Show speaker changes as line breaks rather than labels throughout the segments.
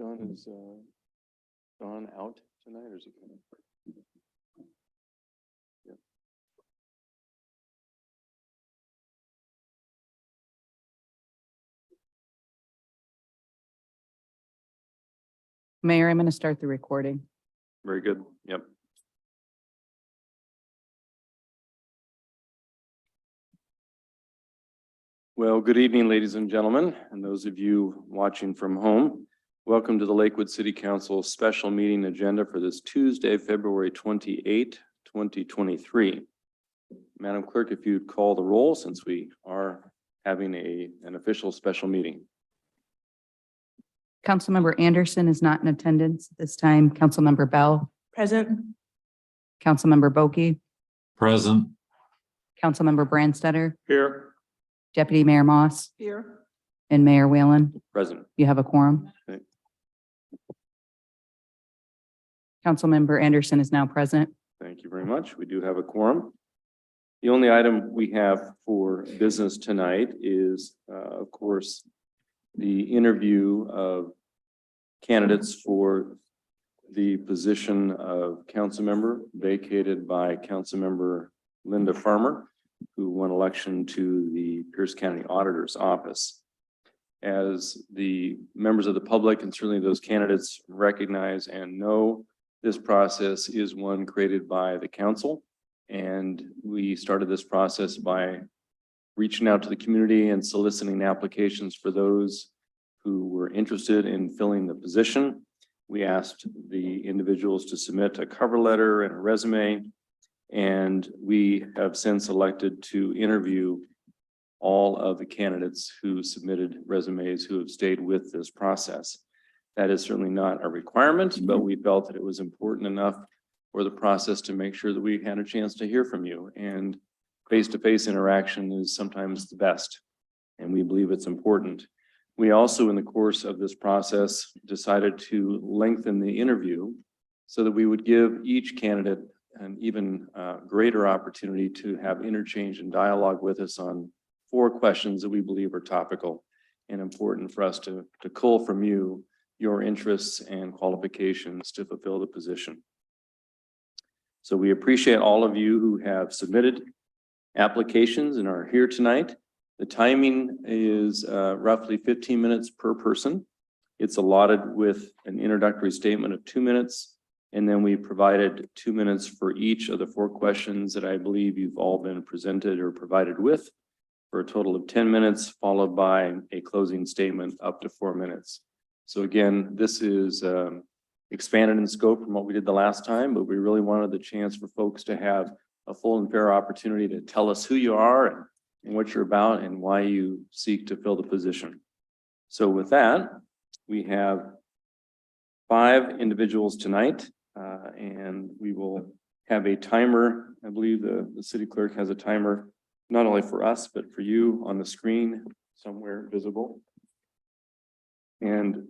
John, is John out tonight or is he coming? Yeah.
Mayor, I'm going to start the recording.
Very good. Yep. Well, good evening, ladies and gentlemen, and those of you watching from home. Welcome to the Lakewood City Council special meeting agenda for this Tuesday, February 28, 2023. Madam Clerk, if you'd call the roll since we are having an official special meeting.
Councilmember Anderson is not in attendance at this time. Councilmember Bell,
Present.
Councilmember Boki,
Present.
Councilmember Brandstetter,
Here.
Deputy Mayor Moss,
Here.
and Mayor Whalen.
Present.
You have a quorum.
Okay.
Councilmember Anderson is now present.
Thank you very much. We do have a quorum. The only item we have for business tonight is, of course, the interview of candidates for the position of council member vacated by Councilmember Linda Farmer, who won election to the Pierce County Auditor's Office. As the members of the public and certainly those candidates recognize and know, this process is one created by the council. And we started this process by reaching out to the community and soliciting applications for those who were interested in filling the position. We asked the individuals to submit a cover letter and a resume, and we have since elected to interview all of the candidates who submitted resumes who have stayed with this process. That is certainly not a requirement, but we felt that it was important enough for the process to make sure that we had a chance to hear from you. And face-to-face interaction is sometimes the best, and we believe it's important. We also, in the course of this process, decided to lengthen the interview so that we would give each candidate an even greater opportunity to have interchange and dialogue with us on 4 questions that we believe are topical and important for us to cull from you your interests and qualifications to fulfill the position. So we appreciate all of you who have submitted applications and are here tonight. The timing is roughly 15 minutes per person. It's allotted with an introductory statement of 2 minutes. And then we provided 2 minutes for each of the 4 questions that I believe you've all been presented or provided with, for a total of 10 minutes, followed by a closing statement up to 4 minutes. So again, this is expanded in scope from what we did the last time, but we really wanted the chance for folks to have a full and fair opportunity to tell us who you are and what you're about and why you seek to fill the position. So with that, we have 5 individuals tonight, and we will have a timer. I believe the city clerk has a timer, not only for us, but for you on the screen somewhere visible. And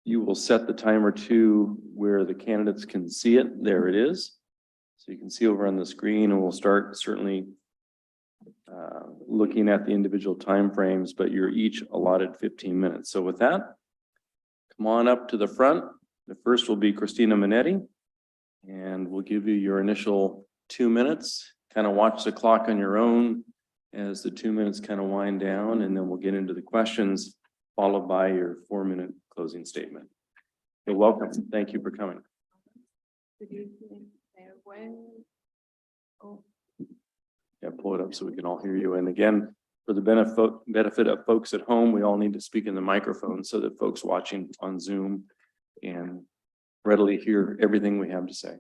you will set the timer to where the candidates can see it. There it is. So you can see over on the screen, and we'll start certainly looking at the individual timeframes, but you're each allotted 15 minutes. So with that, come on up to the front. The first will be Christina Minetti, and we'll give you your initial 2 minutes. Kind of watch the clock on your own as the 2 minutes kind of wind down, and then we'll get into the questions, followed by your 4-minute closing statement. You're welcome. Thank you for coming.
Good evening, Mayor Whalen. Oh,
Yeah, pull it up so we can all hear you. And again, for the benefit of folks at home, we all need to speak in the microphone so that folks watching on Zoom can readily hear everything we have to say.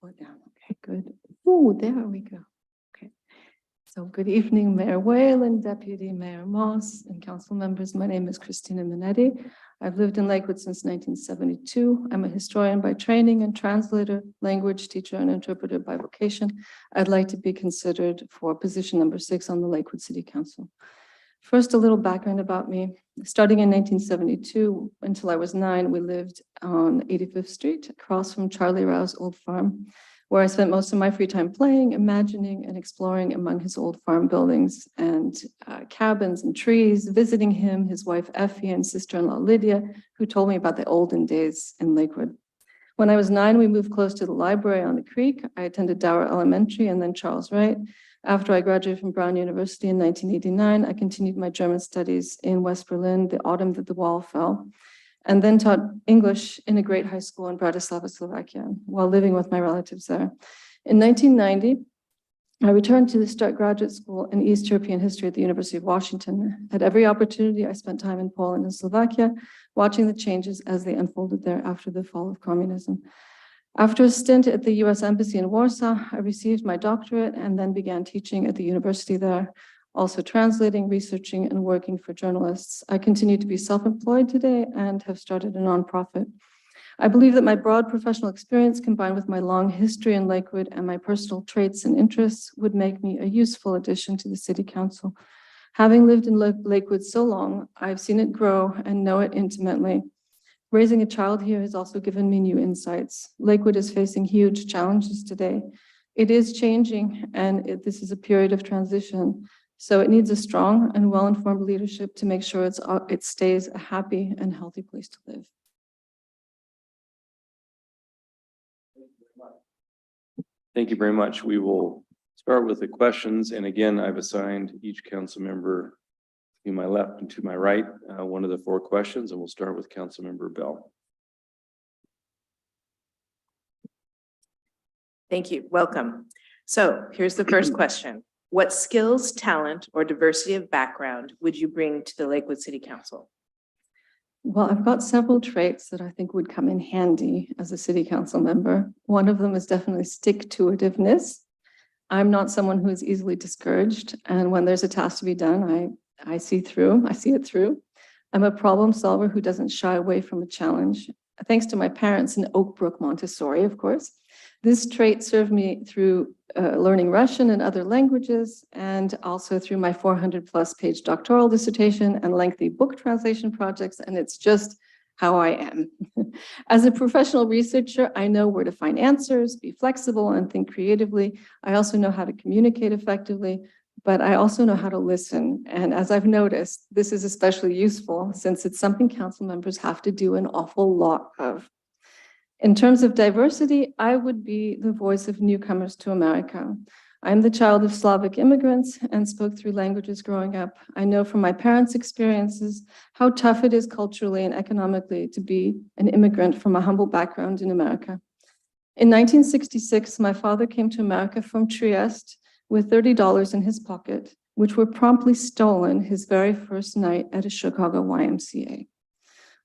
pull it down. Okay, good. Oh, there we go. Okay. So good evening, Mayor Whalen, Deputy Mayor Moss, and council members. My name is Christina Minetti. I've lived in Lakewood since 1972. I'm a historian by training and translator, language teacher, and interpreter by vocation. I'd like to be considered for position number 6 on the Lakewood City Council. First, a little background about me. Starting in 1972 until I was 9, we lived on 85th Street, across from Charlie Rouse old farm. where I spent most of my free time playing, imagining, and exploring among his old farm buildings and cabins and trees, visiting him, his wife Effie, and sister-in-law Lydia, who told me about the olden days in Lakewood. When I was 9, we moved close to the library on the creek. I attended Dower Elementary and then Charles Wright. After I graduated from Brown University in 1989, I continued my German studies in West Berlin the autumn that the wall fell, and then taught English in a great high school in Bratislava, Slovakia, while living with my relatives there. In 1990, I returned to start graduate school in East European history at the University of Washington. At every opportunity, I spent time in Poland and Slovakia, watching the changes as they unfolded there after the fall of communism. After a stint at the US Embassy in Warsaw, I received my doctorate and then began teaching at the university there, also translating, researching, and working for journalists. I continue to be self-employed today and have started a nonprofit. I believe that my broad professional experience combined with my long history in Lakewood and my personal traits and interests would make me a useful addition to the City Council. Having lived in Lakewood so long, I've seen it grow and know it intimately. Raising a child here has also given me new insights. Lakewood is facing huge challenges today. It is changing, and this is a period of transition. So it needs a strong and well-informed leadership to make sure it stays a happy and healthy place to live.
Thank you very much. We will start with the questions. And again, I've assigned each council member to my left and to my right, one of the 4 questions, and we'll start with Council Member Bell.
Thank you. Welcome. So here's the first question. What skills, talent, or diversity of background would you bring to the Lakewood City Council?
Well, I've got several traits that I think would come in handy as a city council member. One of them is definitely stick-to-itiveness. I'm not someone who is easily discouraged, and when there's a task to be done, I see it through. I'm a problem solver who doesn't shy away from a challenge. Thanks to my parents in Oak Brook Montessori, of course. This trait served me through learning Russian and other languages, and also through my 400+ page doctoral dissertation and lengthy book translation projects, and it's just how I am. As a professional researcher, I know where to find answers, be flexible, and think creatively. I also know how to communicate effectively, but I also know how to listen. And as I've noticed, this is especially useful since it's something council members have to do an awful lot of. In terms of diversity, I would be the voice of newcomers to America. I'm the child of Slavic immigrants and spoke 3 languages growing up. I know from my parents' experiences how tough it is culturally and economically to be an immigrant from a humble background in America. In 1966, my father came to America from Trieste with $30 in his pocket, which were promptly stolen his very first night at a Chicago YMCA.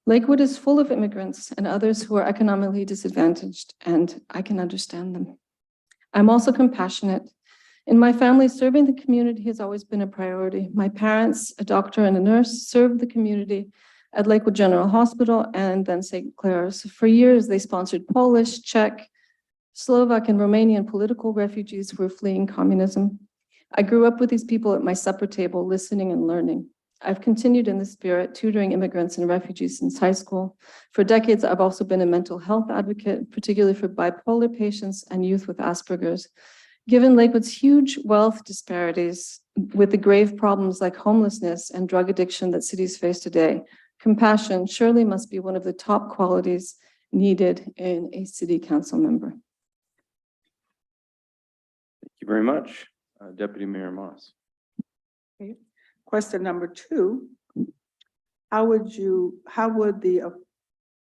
Lakewood is full of immigrants and others who are economically disadvantaged, and I can understand them. I'm also compassionate. In my family, serving the community has always been a priority. My parents, a doctor and a nurse, served the community at Lakewood General Hospital and then St. Clair's. For years, they sponsored Polish, Czech, Slovak, and Romanian political refugees who were fleeing communism. I grew up with these people at my supper table, listening and learning. I've continued in this spirit, tutoring immigrants and refugees since high school. For decades, I've also been a mental health advocate, particularly for bipolar patients and youth with Asperger's. Given Lakewood's huge wealth disparities with the grave problems like homelessness and drug addiction that cities face today, compassion surely must be one of the top qualities needed in a city council member.
Thank you very much. Deputy Mayor Moss.
Question number 2, how would the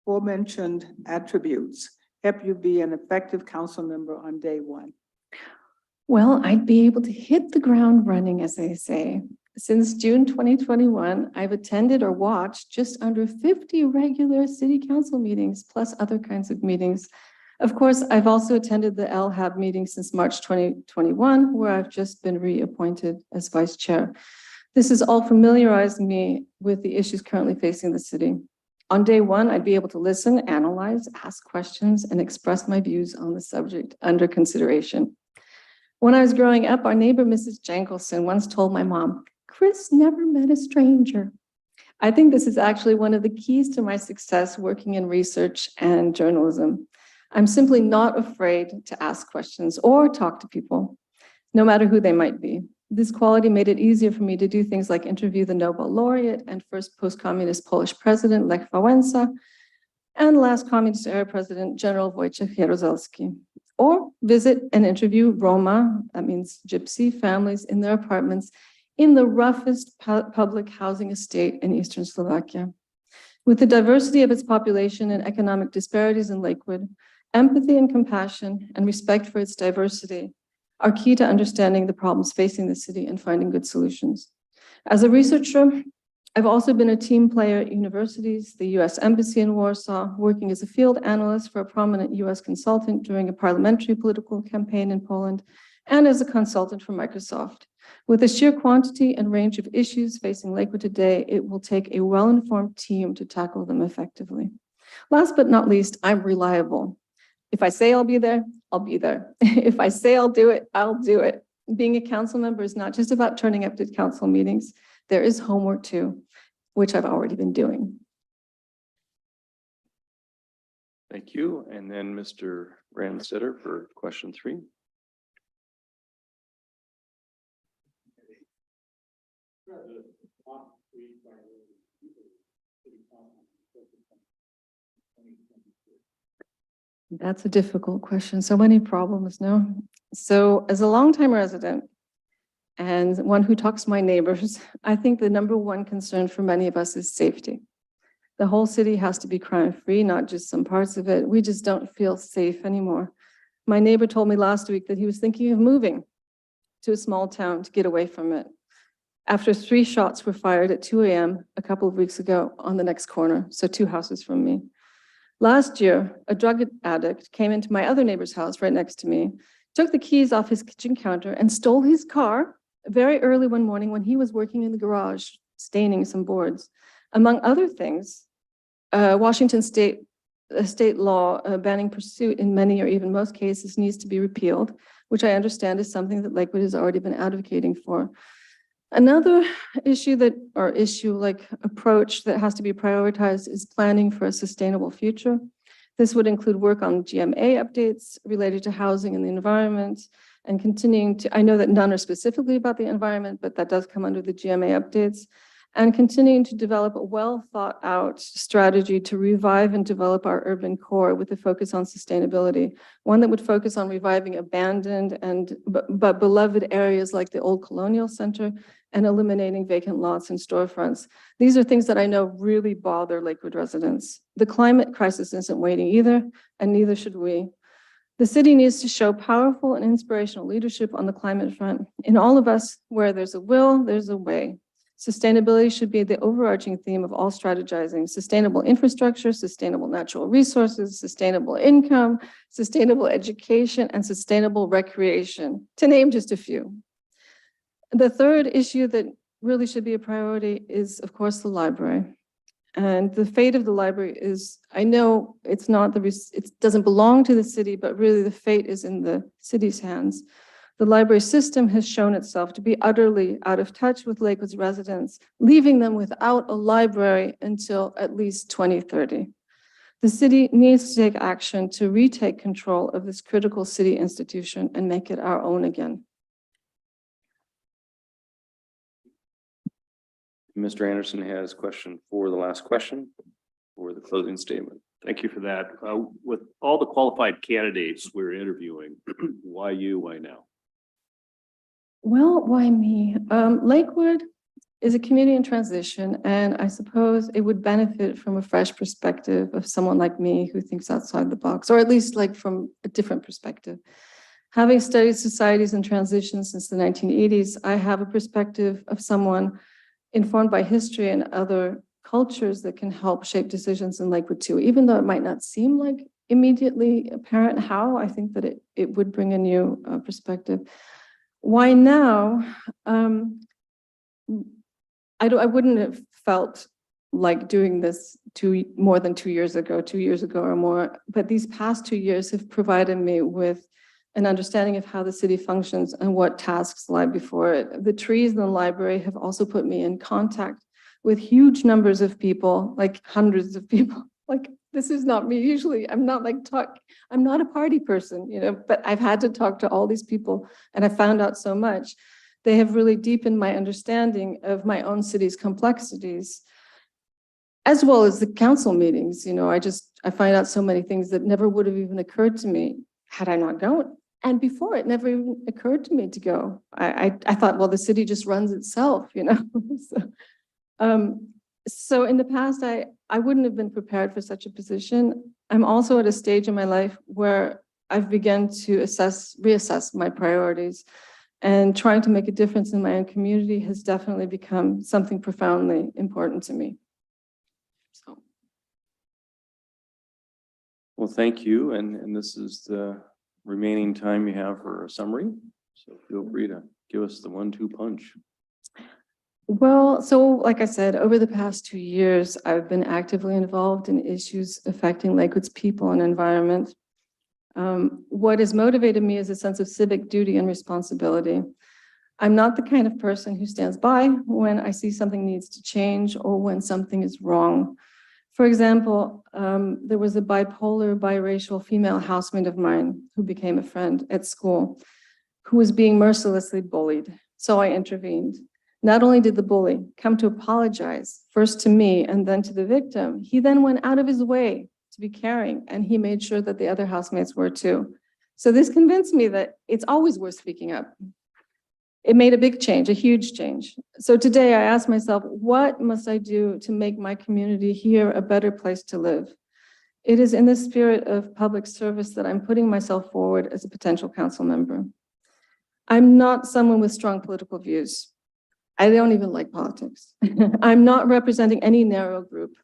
aforementioned attributes help you be an effective council member on day 1?
Well, I'd be able to hit the ground running, as they say. Since June 2021, I've attended or watched just under 50 regular city council meetings, plus other kinds of meetings. Of course, I've also attended the LHAB meeting since March 2021, where I've just been reappointed as vice chair. This has all familiarized me with the issues currently facing the city. On day 1, I'd be able to listen, analyze, ask questions, and express my views on the subject under consideration. When I was growing up, our neighbor, Mrs. Jenkelson, once told my mom, "Chris never met a stranger." I think this is actually one of the keys to my success working in research and journalism. I'm simply not afraid to ask questions or talk to people, no matter who they might be. This quality made it easier for me to do things like interview the Nobel laureate and first post-communist Polish president, Lech Wałęsa, and last communist era president, General Wojciech Jaruzelski, or visit and interview Roma, that means gypsy families in their apartments in the roughest public housing estate in Eastern Slovakia. With the diversity of its population and economic disparities in Lakewood, empathy and compassion and respect for its diversity are key to understanding the problems facing the city and finding good solutions. As a researcher, I've also been a team player at universities, the US Embassy in Warsaw, working as a field analyst for a prominent US consultant during a parliamentary political campaign in Poland, and as a consultant for Microsoft. With the sheer quantity and range of issues facing Lakewood today, it will take a well-informed team to tackle them effectively. Last but not least, I'm reliable. If I say I'll be there, I'll be there. If I say I'll do it, I'll do it. Being a council member is not just about turning up to council meetings. There is homework too, which I've already been doing.
Thank you. And then Mr. Brandstetter for question 3.
That's a difficult question. So many problems, no? So as a longtime resident and one who talks to my neighbors, I think the number one concern for many of us is safety. The whole city has to be crime-free, not just some parts of it. We just don't feel safe anymore. My neighbor told me last week that he was thinking of moving to a small town to get away from it, after 3 shots were fired at 2 a.m. a couple of weeks ago on the next corner, so 2 houses from me. Last year, a drug addict came into my other neighbor's house right next to me, took the keys off his kitchen counter and stole his car very early one morning when he was working in the garage, staining some boards. Among other things, Washington state law banning pursuit in many or even most cases needs to be repealed, which I understand is something that Lakewood has already been advocating for. Another approach that has to be prioritized is planning for a sustainable future. This would include work on GMA updates related to housing and the environment, and continuing to, I know that none are specifically about the environment, but that does come under the GMA updates, and continuing to develop a well thought out strategy to revive and develop our urban core with a focus on sustainability, one that would focus on reviving abandoned but beloved areas like the old Colonial Center and eliminating vacant lots and storefronts. These are things that I know really bother Lakewood residents. The climate crisis isn't waiting either, and neither should we. The city needs to show powerful and inspirational leadership on the climate front. In all of us, where there's a will, there's a way. Sustainability should be the overarching theme of all strategizing: sustainable infrastructure, sustainable natural resources, sustainable income, sustainable education, and sustainable recreation, to name just a few. The third issue that really should be a priority is, of course, the library. And the fate of the library is, I know it's not it doesn't belong to the city, but really the fate is in the city's hands. The library system has shown itself to be utterly out of touch with Lakewood's residents, leaving them without a library until at least 2030. The city needs to take action to retake control of this critical city institution and make it our own again.
Mr. Anderson has question for the last question for the closing statement.
Thank you for that. With all the qualified candidates we're interviewing, why you, why now?
Well, why me? Lakewood is a community in transition, and I suppose it would benefit from a fresh perspective of someone like me who thinks outside the box, or at least like from a different perspective. Having studied societies in transition since the 1980s, I have a perspective of someone informed by history and other cultures that can help shape decisions in Lakewood too. Even though it might not seem like immediately apparent how, I think that it would bring a new perspective. Why now? I wouldn't have felt like doing this more than 2 years ago, 2 years ago or more, but these past 2 years have provided me with an understanding of how the city functions and what tasks lie before it. The trees in the library have also put me in contact with huge numbers of people, like hundreds of people like, this is not me. Usually I'm not like I'm not a party person, but I've had to talk to all these people and I found out so much. They have really deepened my understanding of my own city's complexities, as well as the council meetings. I find out so many things that never would have even occurred to me had I not gone. And before, it never even occurred to me to go. I thought, well, the city just runs itself, So in the past, I wouldn't have been prepared for such a position. I'm also at a stage in my life where I've begun to reassess my priorities, and trying to make a difference in my own community has definitely become something profoundly important to me. So.
Well, thank you. And this is the remaining time you have for a summary. So feel free to give us the 1-2 punch.
Well, so like I said, over the past 2 years, I've been actively involved in issues affecting Lakewood's people and environment. What has motivated me is a sense of civic duty and responsibility. I'm not the kind of person who stands by when I see something needs to change or when something is wrong. For example, there was a bipolar, biracial female housemate of mine who became a friend at school who was being mercilessly bullied. So I intervened. Not only did the bully come to apologize, first to me and then to the victim, he then went out of his way to be caring, and he made sure that the other housemates were too. So this convinced me that it's always worth speaking up. It made a big change, a huge change. So today I asked myself, what must I do to make my community here a better place to live? It is in the spirit of public service that I'm putting myself forward as a potential council member. I'm not someone with strong political views. I don't even like politics. I'm not representing any narrow group.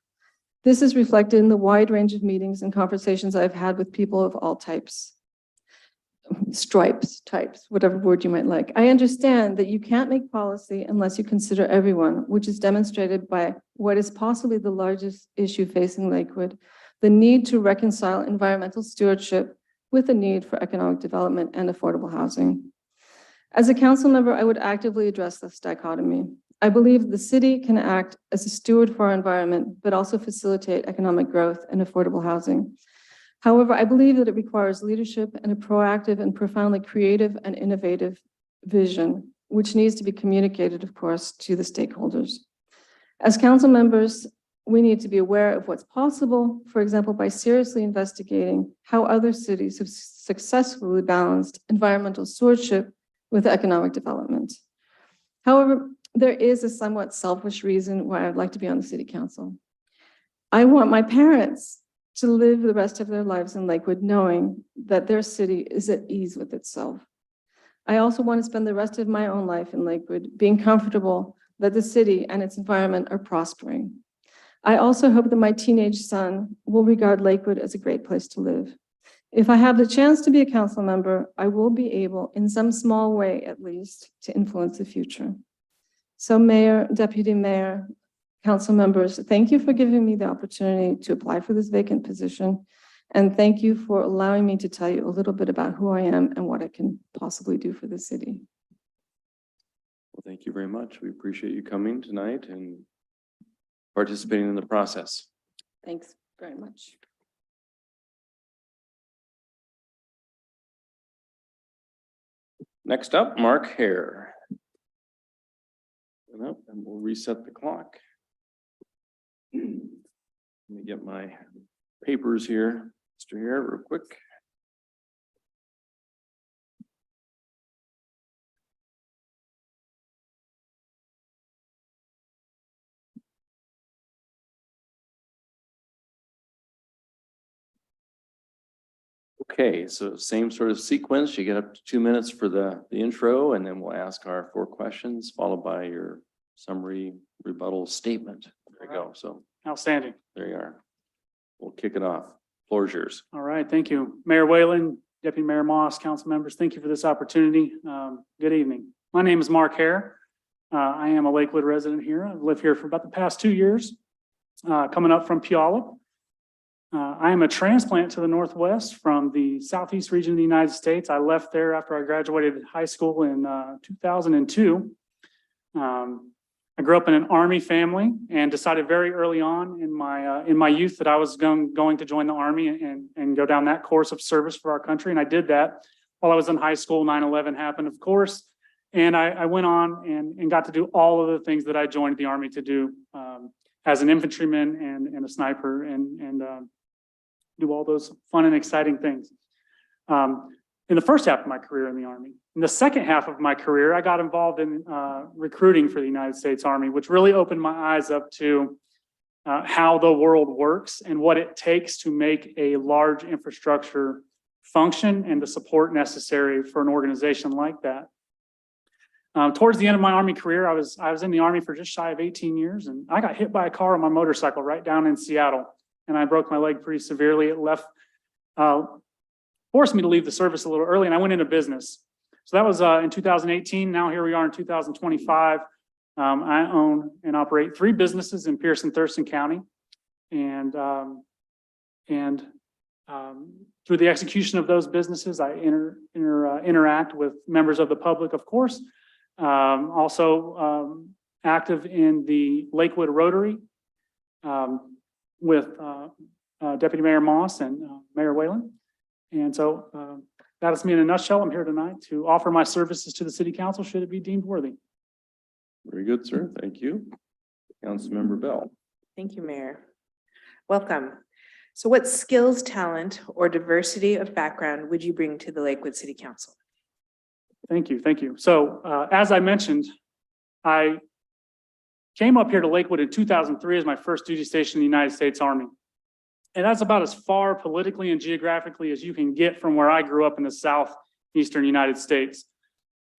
This is reflected in the wide range of meetings and conversations I've had with people of all types. Stripes, types, whatever word you might like. I understand that you can't make policy unless you consider everyone, which is demonstrated by what is possibly the largest issue facing Lakewood, the need to reconcile environmental stewardship with the need for economic development and affordable housing. As a council member, I would actively address this dichotomy. I believe the city can act as a steward for our environment, but also facilitate economic growth and affordable housing. However, I believe that it requires leadership and a proactive and profoundly creative and innovative vision, which needs to be communicated, of course, to the stakeholders. As council members, we need to be aware of what's possible, for example, by seriously investigating how other cities have successfully balanced environmental stewardship with economic development. However, there is a somewhat selfish reason why I'd like to be on the city council. I want my parents to live the rest of their lives in Lakewood knowing that their city is at ease with itself. I also want to spend the rest of my own life in Lakewood being comfortable that the city and its environment are prospering. I also hope that my teenage son will regard Lakewood as a great place to live. If I have the chance to be a council member, I will be able, in some small way at least, to influence the future. So Mayor, Deputy Mayor, council members, thank you for giving me the opportunity to apply for this vacant position. And thank you for allowing me to tell you a little bit about who I am and what I can possibly do for the city.
Well, thank you very much. We appreciate you coming tonight and participating in the process.
Thanks very much.
Next up, Mark Hare. And we'll reset the clock. Let me get my papers here, Mr. Hare, real quick. Okay, so same sort of sequence. You get up to 2 minutes for the intro, and then we'll ask our 4 questions, followed by your summary rebuttal statement. There you go. So
Outstanding.
there you are. We'll kick it off. Floor is yours.
All right, thank you. Mayor Whalen, Deputy Mayor Moss, council members, thank you for this opportunity. Good evening. My name is Mark Hare. I am a Lakewood resident here. I've lived here for about the past 2 years, coming up from Puyallup. I am a transplant to the Northwest from the Southeast region of the United States. I left there after I graduated high school in 2002. I grew up in an Army family and decided very early on in my youth that I was going to join the Army and go down that course of service for our country. And I did that while I was in high school. 9/11 happened, of course. And I went on and got to do all of the things that I joined the Army to do as an infantryman and a sniper and do all those fun and exciting things. In the first half of my career in the Army. In the second half of my career, I got involved in recruiting for the United States Army, which really opened my eyes up to how the world works and what it takes to make a large infrastructure function and the support necessary for an organization like that. Towards the end of my Army career, I was in the Army for just shy of 18 years, and I got hit by a car on my motorcycle right down in Seattle, and I broke my leg pretty severely. It forced me to leave the service a little early, and I went into business. So that was in 2018. Now here we are in 2025. I own and operate 3 businesses in Pierce and Thurston County, and through the execution of those businesses, I interact with members of the public, of course. Also active in the Lakewood Rotary with Deputy Mayor Moss and Mayor Whalen. And so that is me in a nutshell. I'm here tonight to offer my services to the City Council should it be deemed worthy.
Very good, sir. Thank you. Councilmember Bell.
Thank you, Mayor. Welcome. So what skills, talent, or diversity of background would you bring to the Lakewood City Council?
Thank you. Thank you. So as I mentioned, I came up here to Lakewood in 2003 as my first duty station in the United States Army. And that's about as far politically and geographically as you can get from where I grew up in the southeastern United States.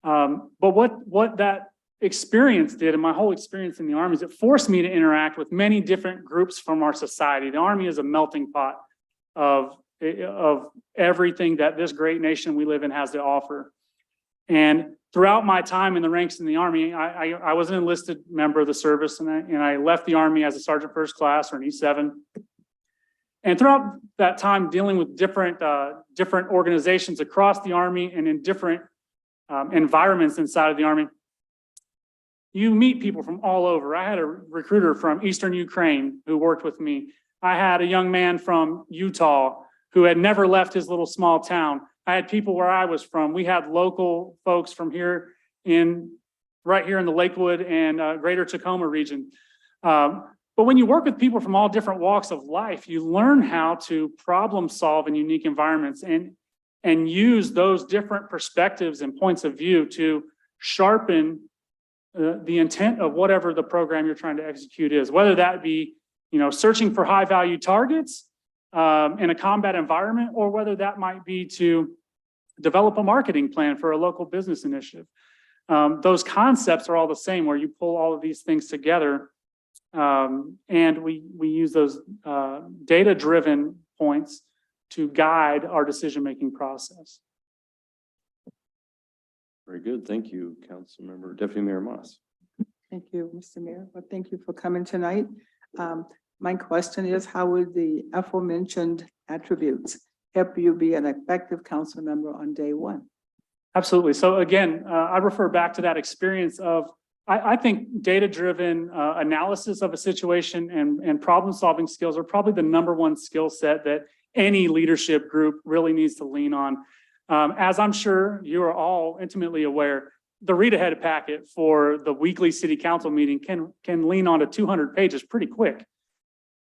But what that experience did, and my whole experience in the Army, is it forced me to interact with many different groups from our society. The Army is a melting pot of everything that this great nation we live in has to offer. And throughout my time in the ranks in the Army, I was an enlisted member of the service, and I left the Army as a Sergeant First Class or an E7. And throughout that time, dealing with different organizations across the Army and in different environments inside of the Army, you meet people from all over. I had a recruiter from Eastern Ukraine who worked with me. I had a young man from Utah who had never left his little small town. I had people where I was from. We had local folks from here right here in the Lakewood and greater Tacoma region. But when you work with people from all different walks of life, you learn how to problem solve in unique environments and use those different perspectives and points of view to sharpen the intent of whatever the program you're trying to execute is, whether that be, searching for high value targets in a combat environment, or whether that might be to develop a marketing plan for a local business initiative. Those concepts are all the same, where you pull all of these things together. And we use those data-driven points to guide our decision-making process.
Very good. Thank you, Councilmember Deputy Mayor Moss.
Thank you, Mr. Mayor. Well, thank you for coming tonight. My question is, how would the aforementioned attributes help you be an effective council member on day one?
Absolutely. So again, I refer back to that experience of, I think data-driven analysis of a situation and problem-solving skills are probably the #1 skill set that any leadership group really needs to lean on. As I'm sure you are all intimately aware, the read-ahead packet for the weekly city council meeting can lean on to 200 pages pretty quick.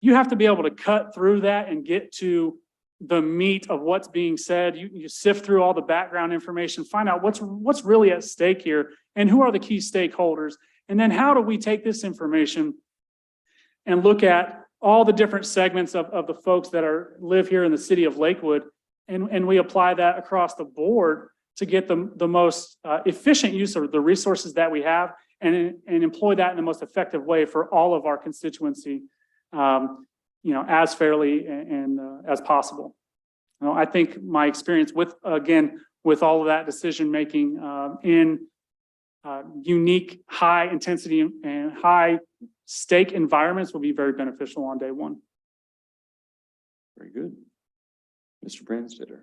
You have to be able to cut through that and get to the meat of what's being said. You sift through all the background information, find out what's really at stake here and who are the key stakeholders. And then how do we take this information and look at all the different segments of the folks that live here in the city of Lakewood, and we apply that across the board to get the most efficient use of the resources that we have and employ that in the most effective way for all of our constituency, as fairly and as possible. I think my experience with all of that decision-making in unique, high intensity and high stake environments will be very beneficial on day one.
Very good. Mr. Brandstetter.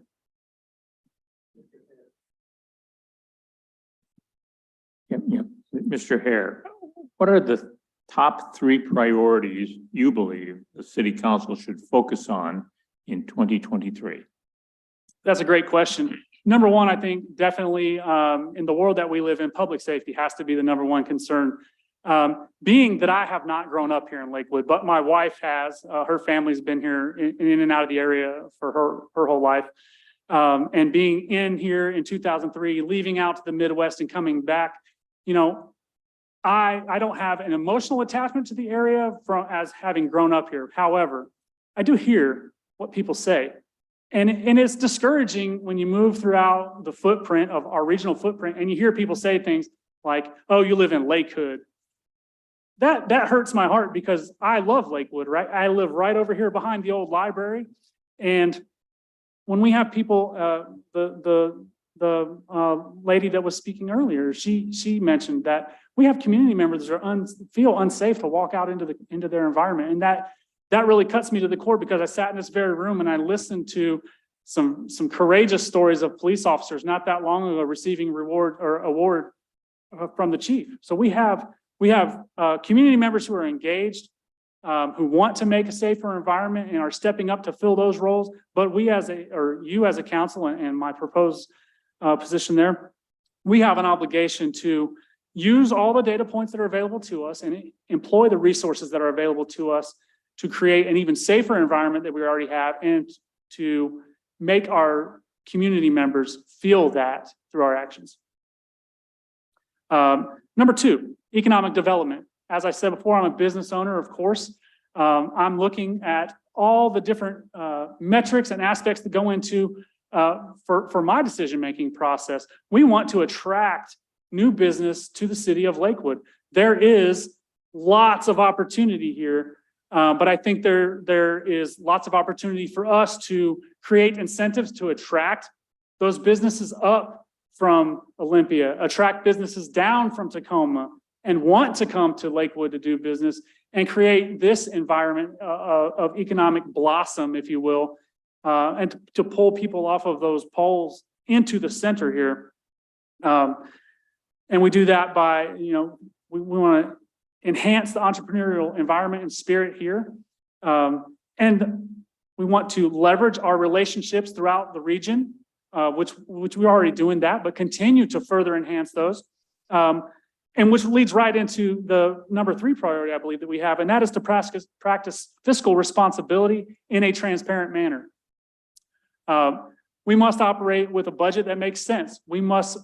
Yep. Mr. Hare, What are the top three priorities you believe the city council should focus on in 2023?
That's a great question. Number one, I think definitely in the world that we live in, public safety has to be the number one concern. Being that I have not grown up here in Lakewood, but my wife has, her family's been here in and out of the area for her whole life. And being in here in 2003, leaving out to the Midwest and coming back, you know, I don't have an emotional attachment to the area as having grown up here. However, I do hear what people say. And it's discouraging when you move throughout the footprint of our regional footprint and you hear people say things like, oh, you live in Lakewood. That hurts my heart because I love Lakewood, right? I live right over here behind the old library. And when we have people, the lady that was speaking earlier, she mentioned that we have community members that feel unsafe to walk out into their environment. And that really cuts me to the core because I sat in this very room and I listened to some courageous stories of police officers not that long ago receiving award from the chief. So we have community members who are engaged, who want to make a safer environment and are stepping up to fill those roles. But you as a council and my proposed position there, we have an obligation to use all the data points that are available to us and employ the resources that are available to us to create an even safer environment that we already have and to make our community members feel that through our actions. Number two, economic development. As I said before, I'm a business owner, of course. I'm looking at all the different metrics and aspects that go into for my decision-making process. We want to attract new business to the city of Lakewood. There is lots of opportunity here, but I think there is lots of opportunity for us to create incentives to attract those businesses up from Olympia, attract businesses down from Tacoma, and want to come to Lakewood to do business and create this environment of economic blossom, if you will, and to pull people off of those poles into the center here. And we do that by, we want to enhance the entrepreneurial environment and spirit here. And we want to leverage our relationships throughout the region, which we're already doing that, but continue to further enhance those. And which leads right into the number three priority, I believe, that we have, and that is to practice fiscal responsibility in a transparent manner. We must operate with a budget that makes sense. We must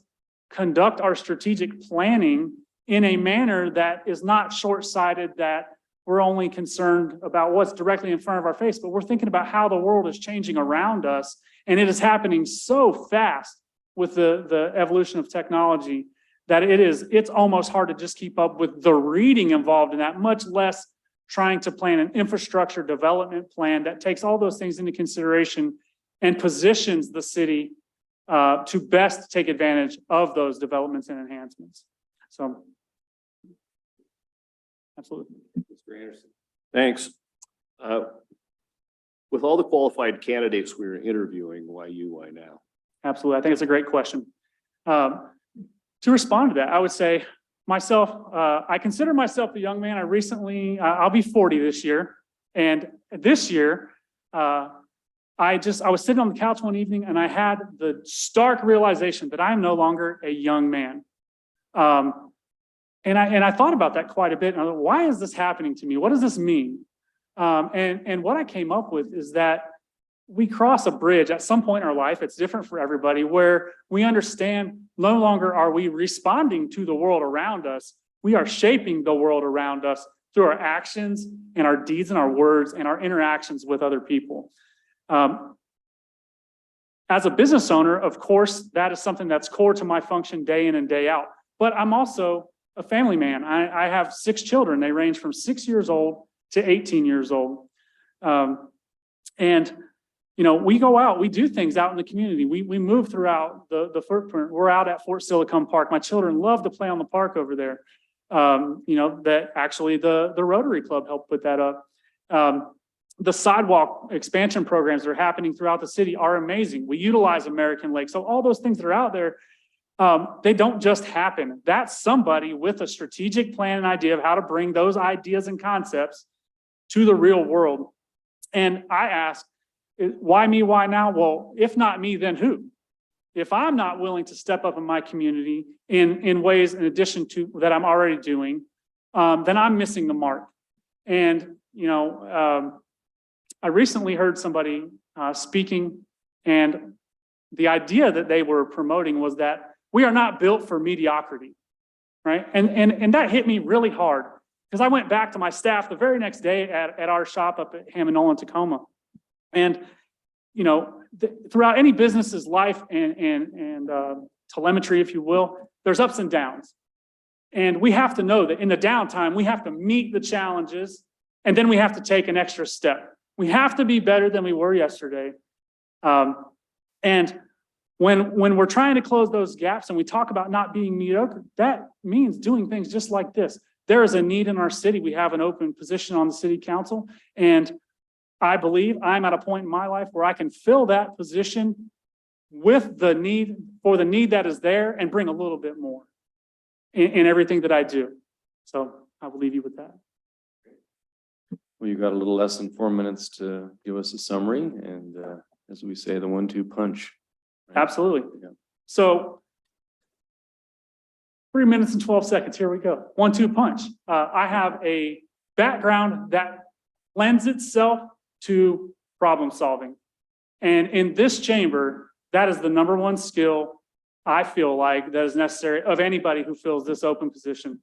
conduct our strategic planning in a manner that is not short-sighted, that we're only concerned about what's directly in front of our face, but we're thinking about how the world is changing around us. And it is happening so fast with the evolution of technology that it's almost hard to just keep up with the reading involved in that, much less trying to plan an infrastructure development plan that takes all those things into consideration and positions the city to best take advantage of those developments and enhancements. So, absolutely.
Mr. Anderson. Thanks. With all the qualified candidates we're interviewing, why you, why now?
Absolutely. I think it's a great question. To respond to that, I would say myself, I consider myself a young man. I'll be 40 this year. And this year, I was sitting on the couch one evening and I had the stark realization that I am no longer a young man. And I thought about that quite a bit. And I thought, why is this happening to me? What does this mean? And what I came up with is that we cross a bridge at some point in our life. It's different for everybody, where we understand no longer are we responding to the world around us. We are shaping the world around us through our actions and our deeds and our words and our interactions with other people. As a business owner, of course, that is something that's core to my function day in and day out. But I'm also a family man. I have 6 children. They range from 6 years old to 18 years old. And we go out, we do things out in the community. We move throughout the footprint. We're out at Fort Silicon Park. My children love to play on the park over there. That actually the Rotary Club helped put that up. The sidewalk expansion programs that are happening throughout the city are amazing. We utilize American Lake. So all those things that are out there, They don't just happen. That's somebody with a strategic plan and idea of how to bring those ideas and concepts to the real world. And I ask, why me, why now? Well, if not me, then who? If I'm not willing to step up in my community in ways in addition to that I'm already doing, then I'm missing the mark. And, I recently heard somebody speaking, and the idea that they were promoting was that we are not built for mediocrity, right? And that hit me really hard, because I went back to my staff the very next day at our shop up at Hammond Nolan, Tacoma. And, throughout any business's life and telemetry, if you will, there's ups and downs. And we have to know that in the downtime, we have to meet the challenges, and then we have to take an extra step. We have to be better than we were yesterday. And when we're trying to close those gaps and we talk about not being mediocre, that means doing things just like this. There is a need in our city. We have an open position on the city council, and I believe I'm at a point in my life where I can fill that position with the need that is there and bring a little bit more in everything that I do. So I will leave you with that.
Well, you've got a little less than 4 minutes to give us a summary and, as we say, the 1-2 punch. Right?
Absolutely.
Yeah.
So 3 minutes and 12 seconds. Here we go. 1-2 punch. I have a background that lends itself to problem solving. And in this chamber, that is the number one skill I feel like that is necessary of anybody who fills this open position.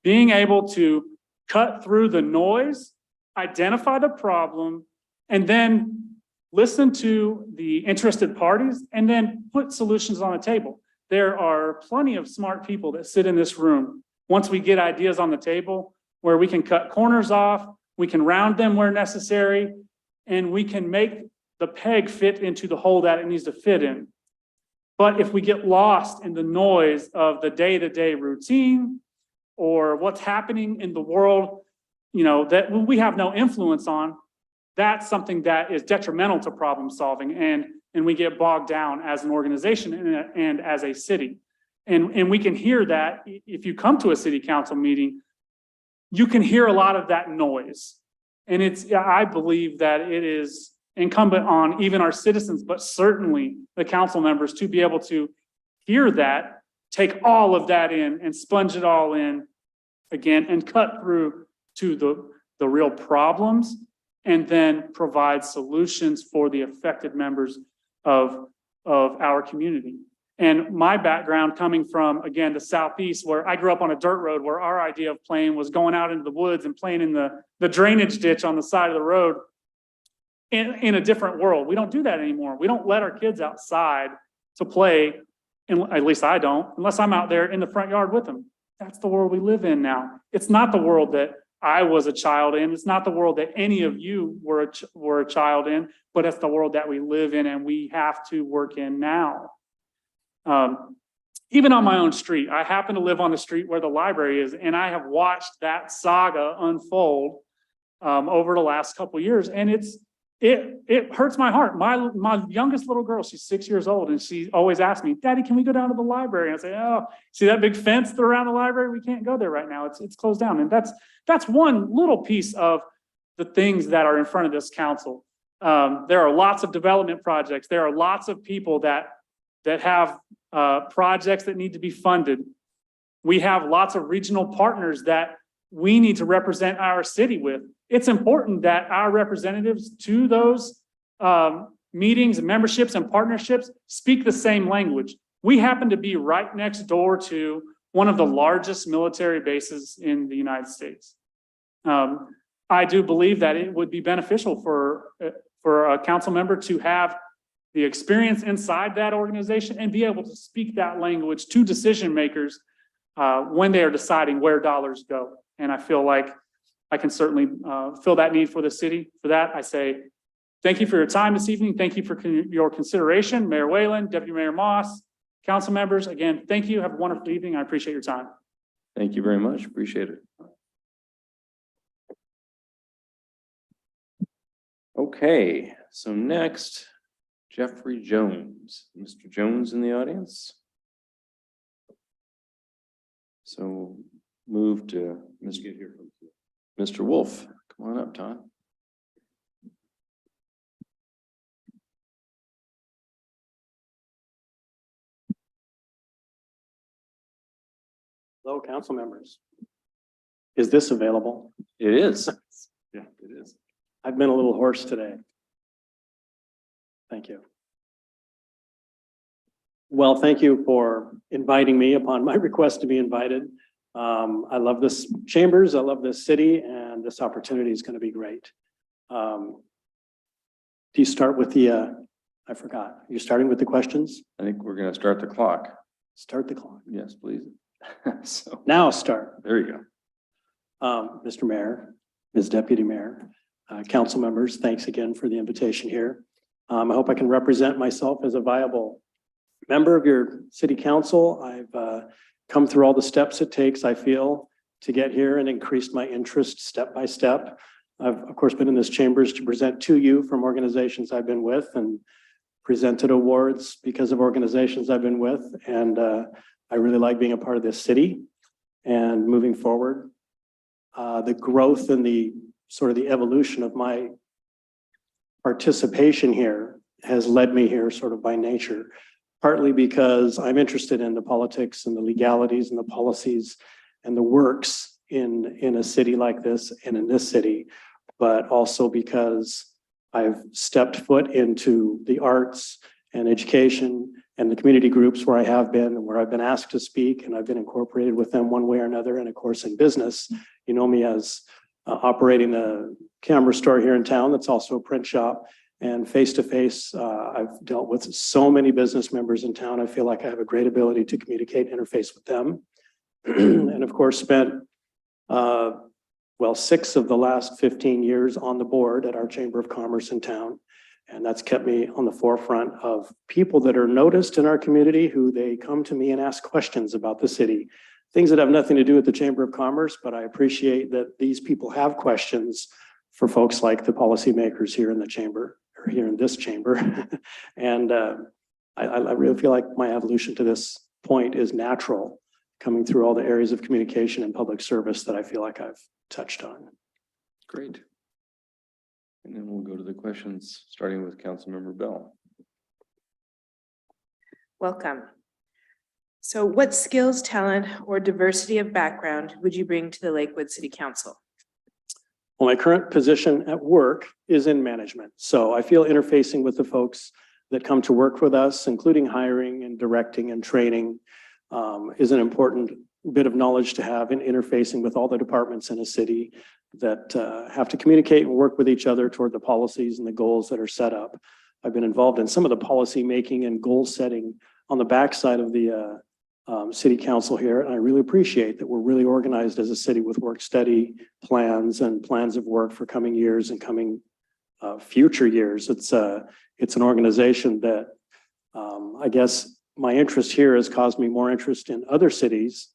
Being able to cut through the noise, identify the problem, and then listen to the interested parties, and then put solutions on the table. There are plenty of smart people that sit in this room. Once we get ideas on the table where we can cut corners off, we can round them where necessary, and we can make the peg fit into the hole that it needs to fit in. But if we get lost in the noise of the day-to-day routine or what's happening in the world, that we have no influence on, that's something that is detrimental to problem solving. And we get bogged down as an organization and as a city. And we can hear that if you come to a city council meeting, you can hear a lot of that noise. And I believe that it is incumbent on even our citizens, but certainly the council members, to be able to hear that, take all of that in and sponge it all in again and cut through to the real problems, and then provide solutions for the affected members of our community. And my background coming from, again, the Southeast, where I grew up on a dirt road, where our idea of playing was going out into the woods and playing in the drainage ditch on the side of the road in a different world. We don't do that anymore. We don't let our kids outside to play, and at least I don't, unless I'm out there in the front yard with them. That's the world we live in now. It's not the world that I was a child in. It's not the world that any of you were a child in, but it's the world that we live in and we have to work in now. Even on my own street, I happen to live on the street where the library is, and I have watched that saga unfold over the last couple of years, and it hurts my heart. My youngest little girl, she's 6 years old, and she always asks me, "Daddy, can we go down to the library?" And I say, "Oh, see that big fence around the library? We can't go there right now. It's closed down." And that's one little piece of the things that are in front of this council. There are lots of development projects. There are lots of people that have projects that need to be funded. We have lots of regional partners that we need to represent our city with. It's important that our representatives to those meetings and memberships and partnerships speak the same language. We happen to be right next door to one of the largest military bases in the United States. I do believe that it would be beneficial for a council member to have the experience inside that organization and be able to speak that language to decision makers when they are deciding where dollars go. And I feel like I can certainly fill that need for the city. For that, I say, thank you for your time this evening. Thank you for your consideration. Mayor Whalen, Deputy Mayor Moss, council members, again, thank you. Have a wonderful evening. I appreciate your time.
Thank you very much. Appreciate it. Okay, so next, Jeffrey Jones. Mr. Jones in the audience? So move to Mr. Wolf. Come on up, Todd.
Hello, council members. Is this available?
It is. Yeah, it is.
I've been a little hoarse today. Thank you. Well, thank you for inviting me upon my request to be invited. I love this chambers, I love this city, and this opportunity is going to be great. Do you start with the, I forgot, you're starting with the questions?
I think we're going to start the clock.
Start the clock.
Yes, please. So,
Now start.
there you go.
Mr. Mayor, Ms. Deputy Mayor, council members, thanks again for the invitation here. I hope I can represent myself as a viable member of your city council. I've come through all the steps it takes, I feel, to get here and increased my interest step by step. I've, of course, been in this chambers to present to you from organizations I've been with and presented awards because of organizations I've been with. And I really like being a part of this city and moving forward. The growth and the sort of the evolution of my participation here has led me here sort of by nature, partly because I'm interested in the politics and the legalities and the policies and the works in a city like this and in this city, but also because I've stepped foot into the arts and education and the community groups where I have been and where I've been asked to speak, and I've been incorporated with them one way or another. And of course, in business, you know me as operating a camera store here in town that's also a print shop. And face to face, I've dealt with so many business members in town. I feel like I have a great ability to communicate, interface with them. And of course, spent, 6 of the last 15 years on the board at our Chamber of Commerce in town. And that's kept me on the forefront of people that are noticed in our community who they come to me and ask questions about the city. Things that have nothing to do with the Chamber of Commerce, but I appreciate that these people have questions for folks like the policymakers here in the chamber, or here in this chamber. And I really feel like my evolution to this point is natural, coming through all the areas of communication and public service that I feel like I've touched on.
Great. And then we'll go to the questions, starting with Councilmember Bell.
Welcome. So what skills, talent, or diversity of background would you bring to the Lakewood City Council?
Well, my current position at work is in management. So I feel interfacing with the folks that come to work with us, including hiring and directing and training, is an important bit of knowledge to have in interfacing with all the departments in a city that have to communicate and work with each other toward the policies and the goals that are set up. I've been involved in some of the policy making and goal setting on the backside of the city council here. And I really appreciate that we're really organized as a city with work study plans and plans of work for coming years and coming future years. It's an organization that I guess my interest here has caused me more interest in other cities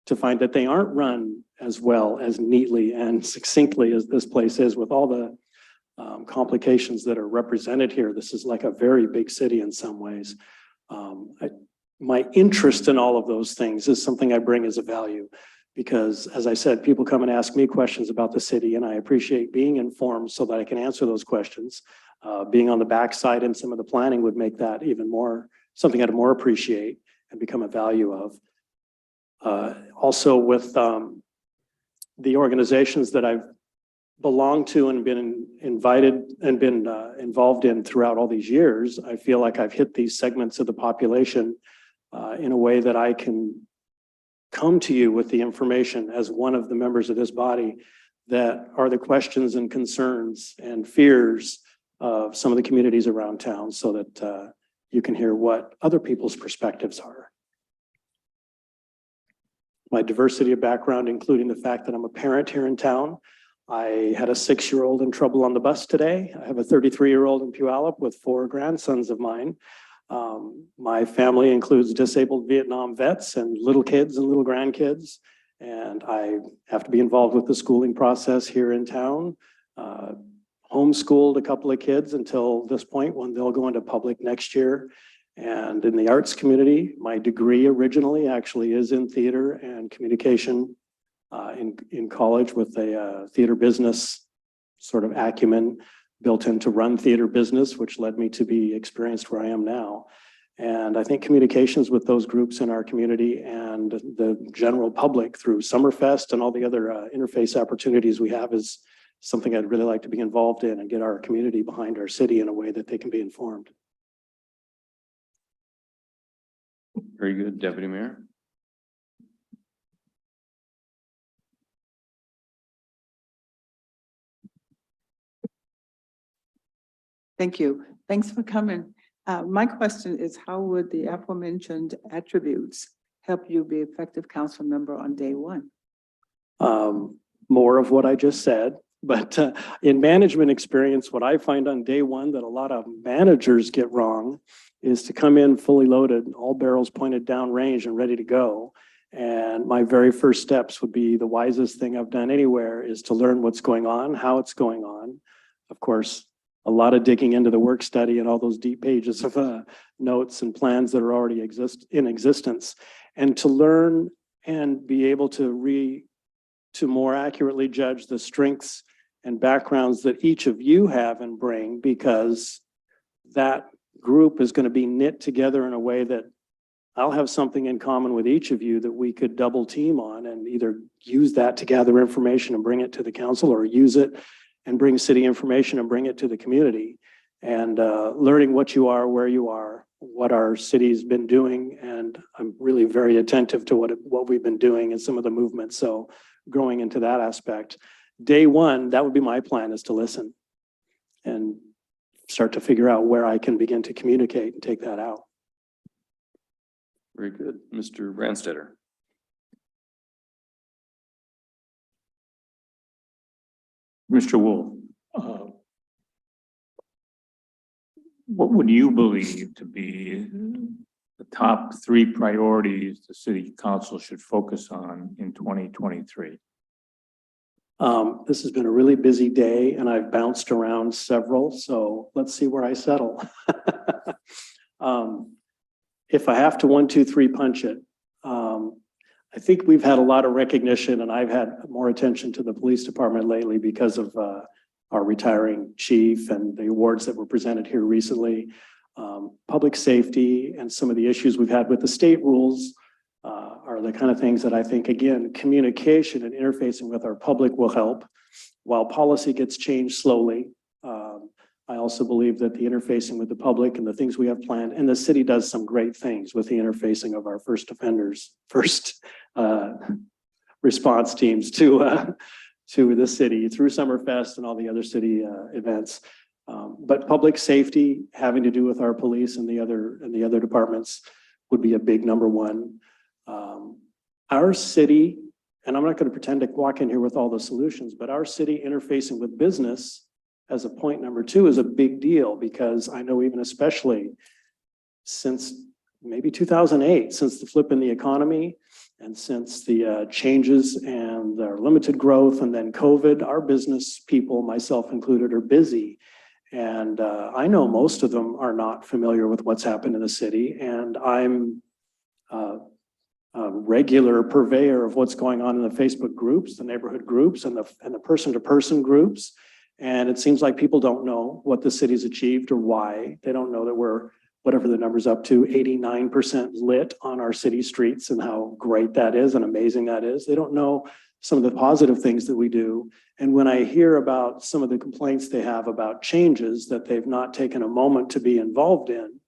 to find that they aren't run as well, as neatly and succinctly as this place is, with all the complications that are represented here. This is like a very big city in some ways. My interest in all of those things is something I bring as a value, because as I said, people come and ask me questions about the city, and I appreciate being informed so that I can answer those questions. Being on the backside in some of the planning would make that even more, something I'd more appreciate and become a value of. Also with the organizations that I've belonged to and been invited and been involved in throughout all these years, I feel like I've hit these segments of the population in a way that I can come to you with the information as one of the members of this body that are the questions and concerns and fears of some of the communities around town, so that you can hear what other people's perspectives are. My diversity of background, including the fact that I'm a parent here in town. I had a 6-year-old in trouble on the bus today. I have a 33-year-old in Puyallup with 4 grandsons of mine. My family includes disabled Vietnam vets and little kids and little grandkids. And I have to be involved with the schooling process here in town. Homeschooled a couple of kids until this point when they'll go into public next year. And in the arts community, my degree originally actually is in theater and communication in college with a theater business sort of acumen built in to run theater business, which led me to be experienced where I am now. And I think communications with those groups in our community and the general public through Summerfest and all the other interface opportunities we have is something I'd really like to be involved in and get our community behind our city in a way that they can be informed.
Very good, Deputy Mayor.
Thank you. Thanks for coming. My question is, how would the aforementioned attributes help you be effective council member on day one?
More of what I just said, but in management experience, what I find on day one that a lot of managers get wrong is to come in fully loaded, all barrels pointed down range and ready to go. And my very first steps would be the wisest thing I've done anywhere is to learn what's going on, how it's going on. Of course, a lot of digging into the work study and all those deep pages of notes and plans that are already in existence, and to learn and be able to more accurately judge the strengths and backgrounds that each of you have and bring, because that group is going to be knit together in a way that I'll have something in common with each of you that we could double team on and either use that to gather information and bring it to the council, or use it and bring city information and bring it to the community. And learning what you are, where you are, what our city's been doing. And I'm really very attentive to what we've been doing and some of the movements. So growing into that aspect. Day one, that would be my plan, is to listen and start to figure out where I can begin to communicate and take that out.
Very good. Mr. Branstetter.
Mr. Wolf, what would you believe to be the top 3 priorities the city council should focus on in 2023?
This has been a really busy day and I've bounced around several, so let's see where I settle. If I have to 1, 2, 3 punch it, I think we've had a lot of recognition, and I've had more attention to the police department lately because of our retiring chief and the awards that were presented here recently. Public safety and some of the issues we've had with the state rules are the kind of things that I think, again, communication and interfacing with our public will help. While policy gets changed slowly, I also believe that the interfacing with the public and the things we have planned, and the city does some great things with the interfacing of our first offenders, response teams to the city through Summerfest and all the other city events. But public safety having to do with our police and the other departments would be a big number one. Our city, and I'm not going to pretend to walk in here with all the solutions, but our city interfacing with business as a point number 2 is a big deal, because I know even especially since maybe 2008, since the flip in the economy and since the changes and our limited growth and then COVID, our business people, myself included, are busy. And I know most of them are not familiar with what's happened in the city. And I'm a regular purveyor of what's going on in the Facebook groups, the neighborhood groups, and the person-to-person groups. And it seems like people don't know what the city's achieved or why. They don't know that we're, whatever the number's up to, 89% lit on our city streets and how great that is and amazing that is. They don't know some of the positive things that we do. And when I hear about some of the complaints they have about changes that they've not taken a moment to be involved in,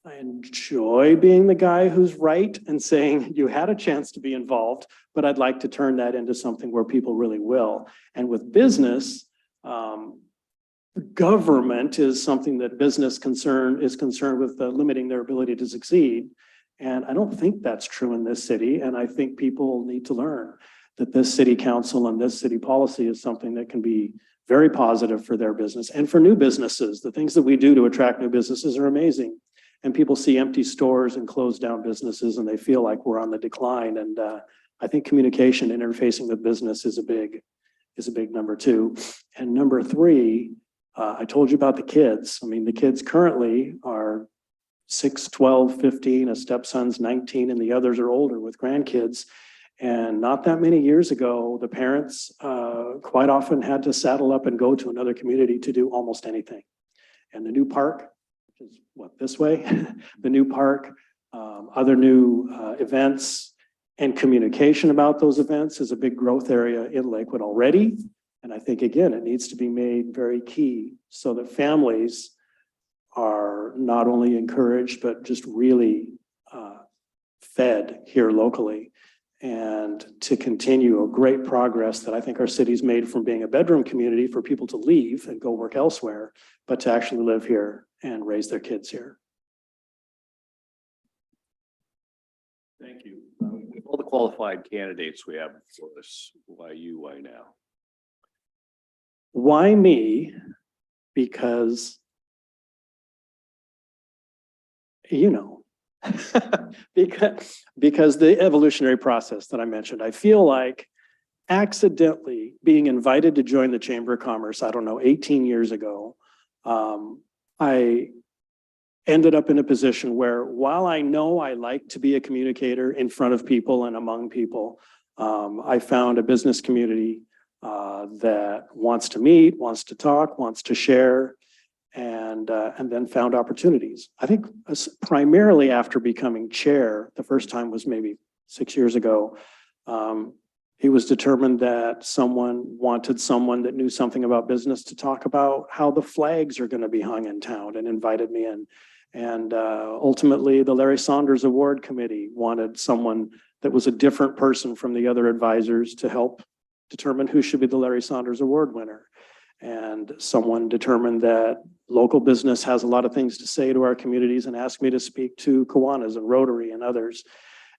I enjoy being the guy who's right and saying you had a chance to be involved, but I'd like to turn that into something where people really will. And with business, government is something that business is concerned with limiting their ability to succeed. And I don't think that's true in this city. And I think people need to learn that this city council and this city policy is something that can be very positive for their business and for new businesses. The things that we do to attract new businesses are amazing. And people see empty stores and closed down businesses and they feel like we're on the decline. And I think communication and interfacing with business is a big number 2. And number 3, I told you about the kids. I mean, the kids currently are 6, 12, 15, a stepson's 19, and the others are older with grandkids. And not that many years ago, the parents quite often had to saddle up and go to another community to do almost anything. And the new park, which is what, this way, the new park, other new events and communication about those events is a big growth area in Lakewood already. And I think, again, it needs to be made very key so that families are not only encouraged, but just really fed here locally. And to continue a great progress that I think our city's made from being a bedroom community for people to leave and go work elsewhere, but to actually live here and raise their kids here.
Thank you. With all the qualified candidates we have before us, why you, why now?
Why me? Because, you know, because the evolutionary process that I mentioned, I feel like accidentally being invited to join the Chamber of Commerce, I don't know, 18 years ago, I ended up in a position where while I know I like to be a communicator in front of people and among people, I found a business community that wants to meet, wants to talk, wants to share, and then found opportunities. I think primarily after becoming chair, the first time was maybe 6 years ago. It was determined that someone wanted someone that knew something about business to talk about how the flags are going to be hung in town and invited me in. And ultimately, the Larry Saunders Award Committee wanted someone that was a different person from the other advisors to help determine who should be the Larry Saunders Award winner. And someone determined that local business has a lot of things to say to our communities and asked me to speak to Kiwanis and Rotary and others.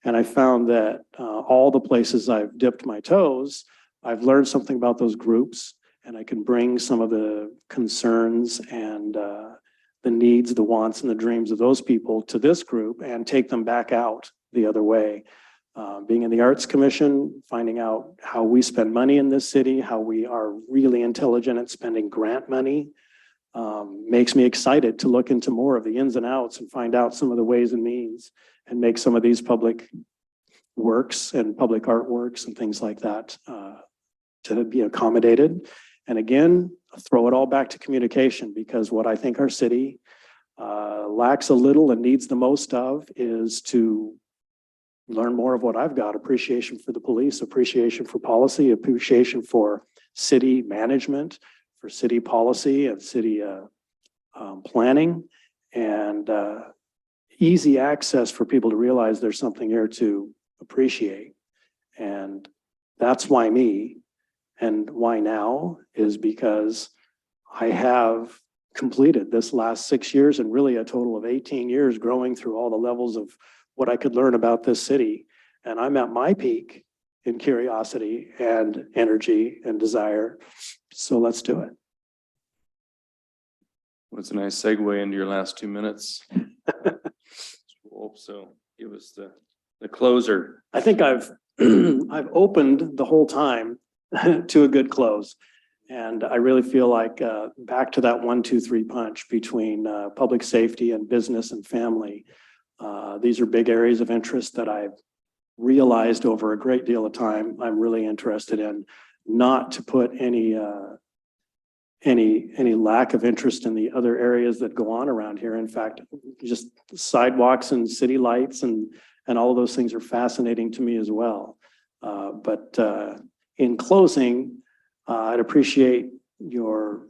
And I found that all the places I've dipped my toes, I've learned something about those groups, and I can bring some of the concerns and the needs, the wants, and the dreams of those people to this group and take them back out the other way. Being in the Arts Commission, finding out how we spend money in this city, how we are really intelligent at spending grant money, makes me excited to look into more of the ins and outs and find out some of the ways and means and make some of these public works and public artworks and things like that to be accommodated. And again, throw it all back to communication, because what I think our city lacks a little and needs the most of is to learn more of what I've got: appreciation for the police, appreciation for policy, appreciation for city management, for city policy and city planning, and easy access for people to realize there's something here to appreciate. And that's why me. And why now is because I have completed this last 6 years and really a total of 18 years growing through all the levels of what I could learn about this city. And I'm at my peak in curiosity and energy and desire. So let's do it.
Well, it's a nice segue into your last 2 minutes. So give us the closer.
I think I've I've opened the whole time to a good close. And I really feel like back to that 1, 2, 3 punch between public safety and business and family. These are big areas of interest that I've realized over a great deal of time I'm really interested in, not to put any lack of interest in the other areas that go on around here. In fact, just sidewalks and city lights and all of those things are fascinating to me as well. But in closing, I'd appreciate your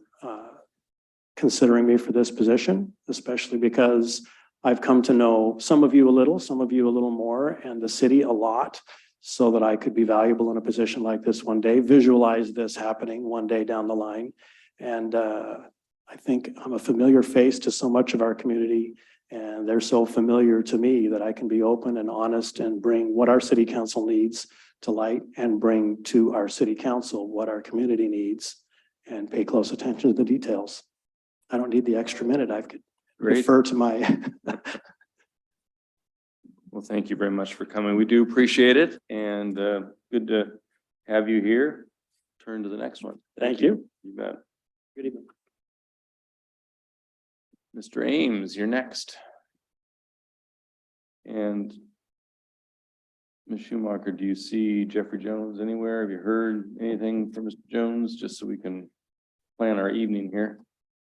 considering me for this position, especially because I've come to know some of you a little, some of you a little more, and the city a lot, so that I could be valuable in a position like this one day, visualize this happening one day down the line. And I think I'm a familiar face to so much of our community, and they're so familiar to me that I can be open and honest and bring what our city council needs to light and bring to our city council what our community needs and pay close attention to the details. I don't need the extra minute. I could refer to my.
Well, thank you very much for coming. We do appreciate it, and good to have you here. Turn to the next one.
Thank you.
You bet.
Good evening.
Mr. Ames, you're next. And Ms. Schumacher, do you see Jeffrey Jones anywhere? Have you heard anything from Mr. Jones, just so we can plan our evening here?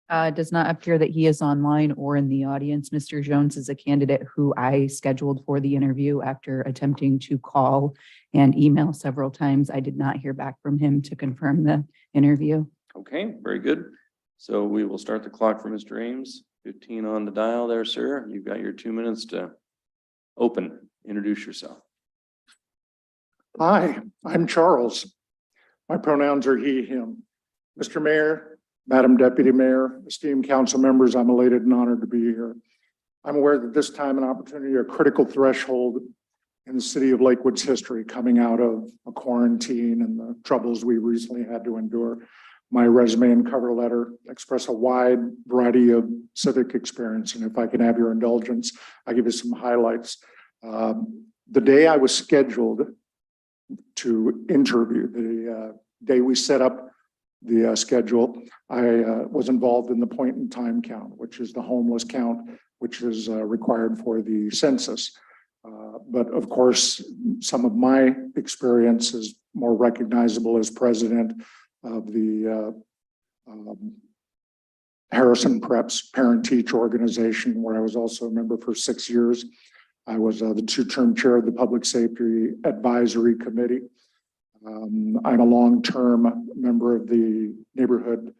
Does not appear that he is online or in the audience. Mr. Jones is a candidate who I scheduled for the interview after attempting to call and email several times. I did not hear back from him to confirm the interview.
Okay, very good. So we will start the clock for Mr. Ames. 15 on the dial there, sir. You've got your 2 minutes to open. Introduce yourself.
Hi, I'm Charles. My pronouns are he, him. Mr. Mayor, Madam Deputy Mayor, esteemed council members, I'm elated and honored to be here. I'm aware that this time and opportunity are a critical threshold in the city of Lakewood's history, coming out of a quarantine and the troubles we recently had to endure. My resume and cover letter express a wide variety of civic experience, and if I can have your indulgence, I'll give you some highlights. The day I was scheduled to interview, the day we set up the schedule, I was involved in the point in time count, which is the homeless count, which is required for the census. But of course, some of my experience is more recognizable as president of the Harrison Preps Parent-Teacher Organization, where I was also a member for 6 years. I was the two-term chair of the Public Safety Advisory Committee. I'm a long-term member of the Neighborhood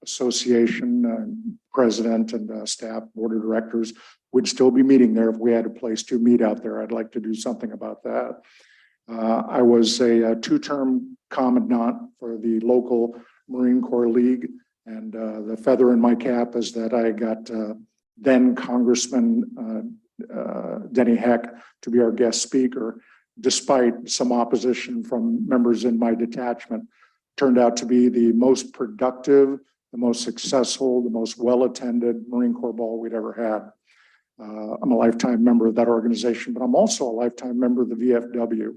Association, president and staff, board of directors. We'd still be meeting there if we had a place to meet out there. I'd like to do something about that. I was a two-term commandant for the local Marine Corps League, and the feather in my cap is that I got then Congressman Denny Heck to be our guest speaker, despite some opposition from members in my detachment. Turned out to be the most productive, the most successful, the most well-attended Marine Corps ball we'd ever had. I'm a lifetime member of that organization, but I'm also a lifetime member of the VFW.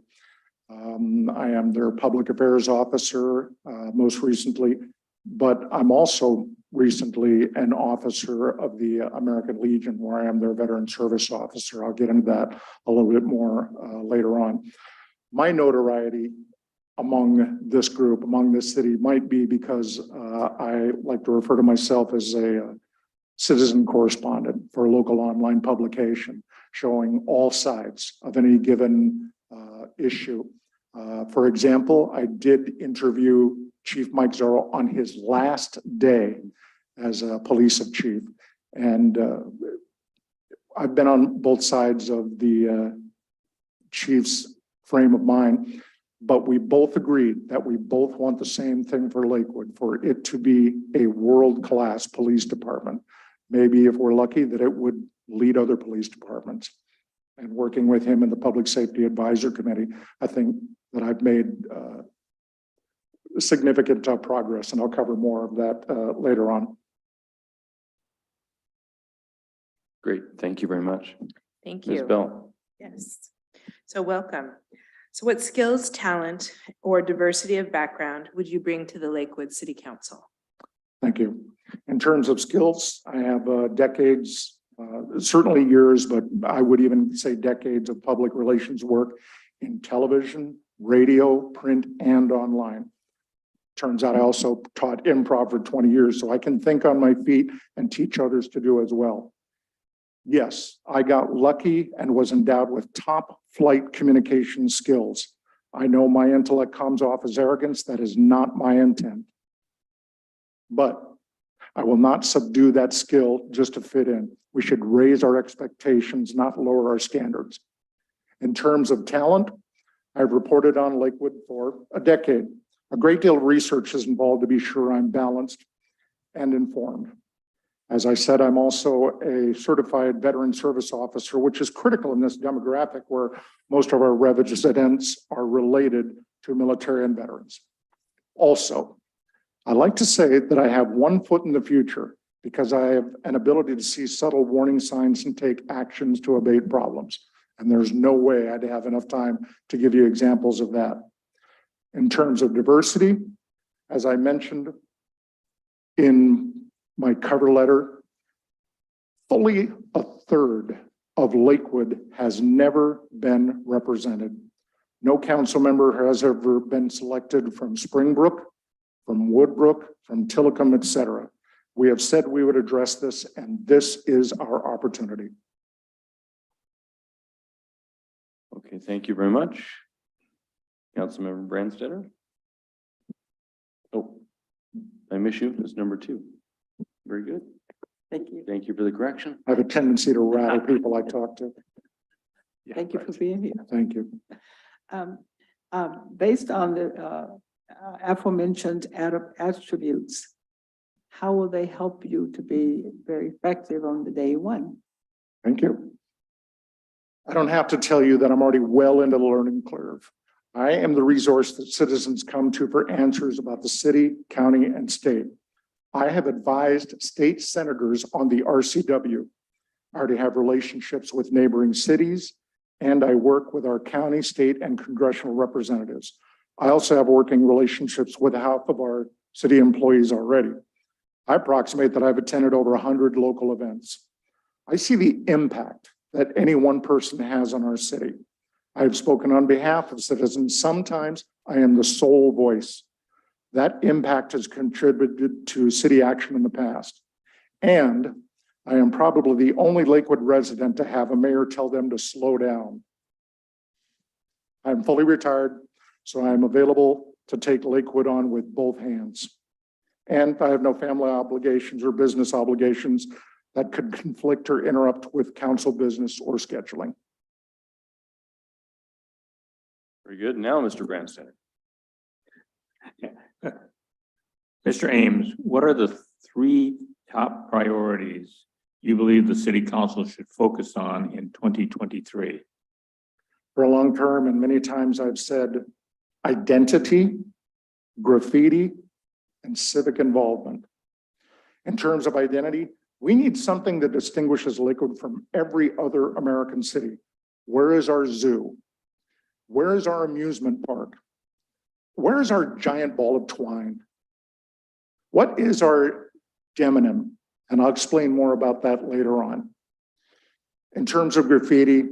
I am their public affairs officer most recently, but I'm also recently an officer of the American Legion, where I am their veteran service officer. I'll get into that a little bit more later on. My notoriety among this group, among this city, might be because I like to refer to myself as a citizen correspondent for a local online publication, showing all sides of any given issue. For example, I did interview Chief Mike Zorro on his last day as a police chief. And I've been on both sides of the chief's frame of mind, but we both agreed that we both want the same thing for Lakewood, for it to be a world-class police department. Maybe if we're lucky that it would lead other police departments. And working with him in the Public Safety Advisory Committee, I think that I've made significant progress, and I'll cover more of that later on.
Great, thank you very much.
Thank
Ms.
you.
Bell.
Yes. So welcome. So what skills, talent, or diversity of background would you bring to the Lakewood City Council?
Thank you. In terms of skills, I have decades, certainly years, but I would even say decades of public relations work in television, radio, print, and online. Turns out I also taught improv for 20 years, so I can think on my feet and teach others to do as well. Yes, I got lucky and was endowed with top flight communication skills. I know my intellect comes off as arrogance. That is not my intent. But I will not subdue that skill just to fit in. We should raise our expectations, not lower our standards. In terms of talent, I've reported on Lakewood for a decade. A great deal of research is involved to be sure I'm balanced and informed. As I said, I'm also a certified veteran service officer, which is critical in this demographic where most of our residents are related to military and veterans. Also, I like to say that I have one foot in the future because I have an ability to see subtle warning signs and take actions to abate problems. And there's no way I'd have enough time to give you examples of that. In terms of diversity, as I mentioned in my cover letter, fully a third of Lakewood has never been represented. No council member has ever been selected from Springbrook, from Woodbrook, from Tillicum, et cetera. We have said we would address this, and this is our opportunity.
Okay, thank you very much. Councilmember Branstetter. Oh, I miss you as number 2. Very good.
Thank you.
Thank you for the correction.
I have a tendency to rattle people I talk to.
Thank you for being here.
Thank you.
Based on the aforementioned attributes, how will they help you to be very effective on the day one?
Thank you. I don't have to tell you that I'm already well into the learning curve. I am the resource that citizens come to for answers about the city, county, and state. I have advised state senators on the RCW. I already have relationships with neighboring cities, and I work with our county, state, and congressional representatives. I also have working relationships with half of our city employees already. I approximate that I've attended over 100 local events. I see the impact that any one person has on our city. I've spoken on behalf of citizens. Sometimes I am the sole voice. That impact has contributed to city action in the past. And I am probably the only Lakewood resident to have a mayor tell them to slow down. I'm fully retired, so I'm available to take Lakewood on with both hands. And I have no family obligations or business obligations that could conflict or interrupt with council business or scheduling.
Very good. Now, Mr. Branstetter.
Mr. Ames, what are the 3 top priorities you believe the city council should focus on in 2023?
For a long term, and many times I've said identity, graffiti, and civic involvement. In terms of identity, we need something that distinguishes Lakewood from every other American city. Where is our zoo? Where is our amusement park? Where is our giant ball of twine? What is our demonym? And I'll explain more about that later on. In terms of graffiti,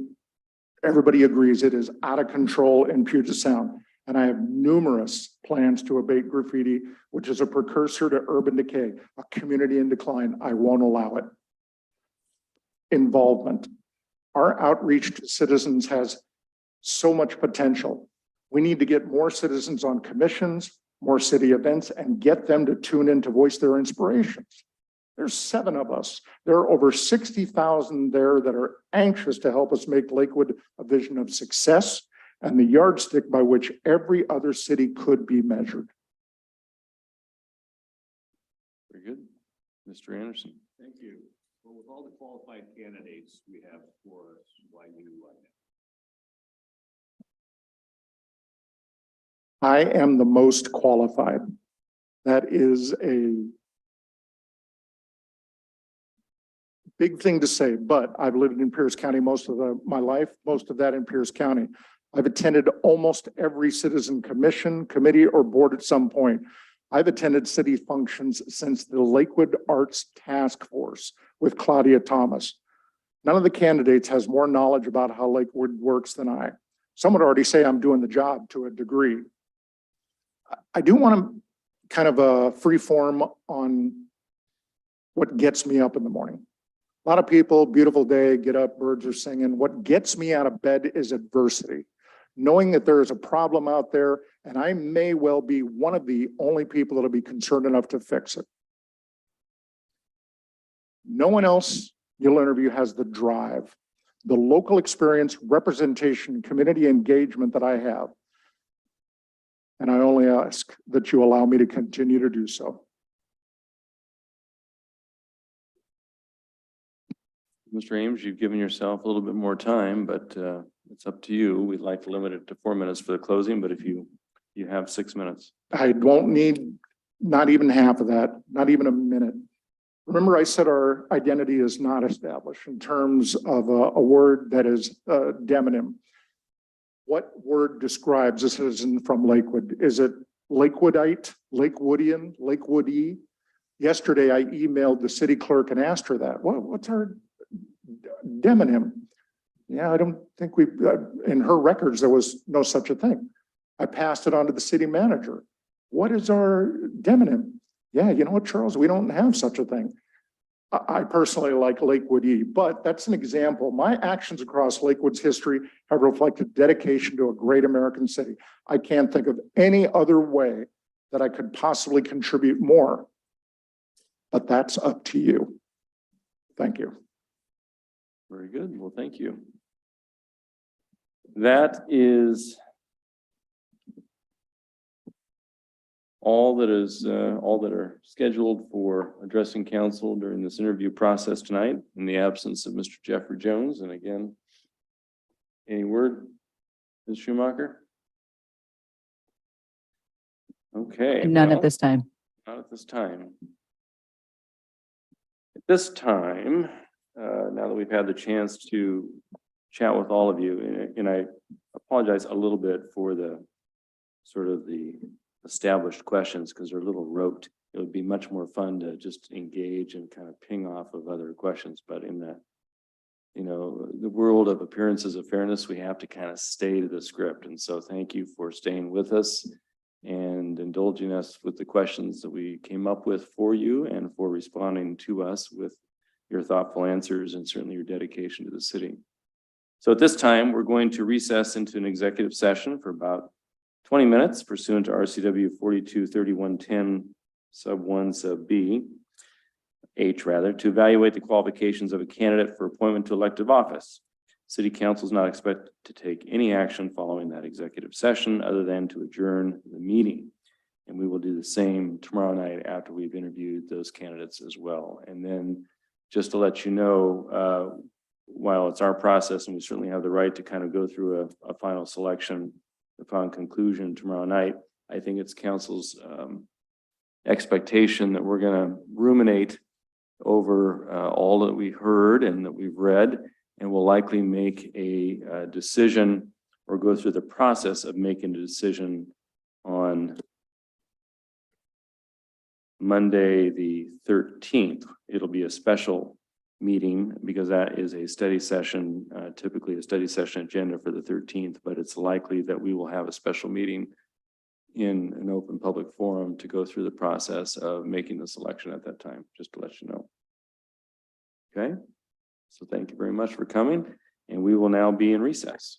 everybody agrees it is out of control in Puget Sound. And I have numerous plans to abate graffiti, which is a precursor to urban decay, a community in decline. I won't allow it. Involvement. Our outreach to citizens has so much potential. We need to get more citizens on commissions, more city events, and get them to tune in to voice their inspirations. There's 7 of us. There are over 60,000 there that are anxious to help us make Lakewood a vision of success and the yardstick by which every other city could be measured.
Very good. Mr. Anderson.
Thank you. Well, with all the qualified candidates we have for us, why you?
I am the most qualified. That is a big thing to say, but I've lived in Pierce County most of my life, most of that in Pierce County. I've attended almost every citizen commission, committee, or board at some point. I've attended city functions since the Lakewood Arts Task Force with Claudia Thomas. None of the candidates has more knowledge about how Lakewood works than I. Some would already say I'm doing the job to a degree. I do want to kind of a free form on what gets me up in the morning. A lot of people, beautiful day, get up, birds are singing. What gets me out of bed is adversity. Knowing that there is a problem out there and I may well be one of the only people that'll be concerned enough to fix it. No one else you'll interview has the drive, the local experience, representation, community engagement that I have. And I only ask that you allow me to continue to do so.
Mr. Ames, you've given yourself a little bit more time, but it's up to you. We'd like to limit it to 4 minutes for the closing, but if you have 6 minutes.
I won't need not even half of that, not even a minute. Remember, I said our identity is not established in terms of a word that is a demonym. What word describes a citizen from Lakewood? Is it Lakewoodite, Lakewoodian, Lakewoodie? Yesterday, I emailed the city clerk and asked her that. What's our demonym? Yeah, I don't think in her records, there was no such a thing. I passed it on to the city manager. What is our demonym? Yeah, you know what, Charles, we don't have such a thing. I personally like Lakewood E, but that's an example. My actions across Lakewood's history have reflected dedication to a great American city. I can't think of any other way that I could possibly contribute more. But that's up to you. Thank you.
Very good. Well, thank you. That is all that are scheduled for addressing council during this interview process tonight in the absence of Mr. Jeffrey Jones. And again, any word, Ms. Schumacher? Okay.
None
well,
at this time.
Not at this time. At this time, now that we've had the chance to chat with all of you, and I apologize a little bit for the sort of the established questions because they're a little rote. It would be much more fun to just engage and kind of ping off of other questions. But in the, the world of appearances of fairness, we have to kind of stay to the script. And so thank you for staying with us and indulging us with the questions that we came up with for you and for responding to us with your thoughtful answers and certainly your dedication to the city. So at this time, we're going to recess into an executive session for about 20 minutes pursuant to RCW 423110 sub 1 sub B, H rather, to evaluate the qualifications of a candidate for appointment to elective office. City Council is not expected to take any action following that executive session other than to adjourn the meeting. And we will do the same tomorrow night after we've interviewed those candidates as well. And then just to let you know, while it's our process and we certainly have the right to kind of go through a final selection upon conclusion tomorrow night, I think it's council's expectation that we're going to ruminate over all that we heard and that we've read, and will likely make a decision or go through the process of making a decision on Monday, the 13th. It'll be a special meeting because that is a study session, typically a study session agenda for the 13th, but it's likely that we will have a special meeting in an open public forum to go through the process of making the selection at that time, just to let you know. Okay, so thank you very much for coming, and we will now be in recess.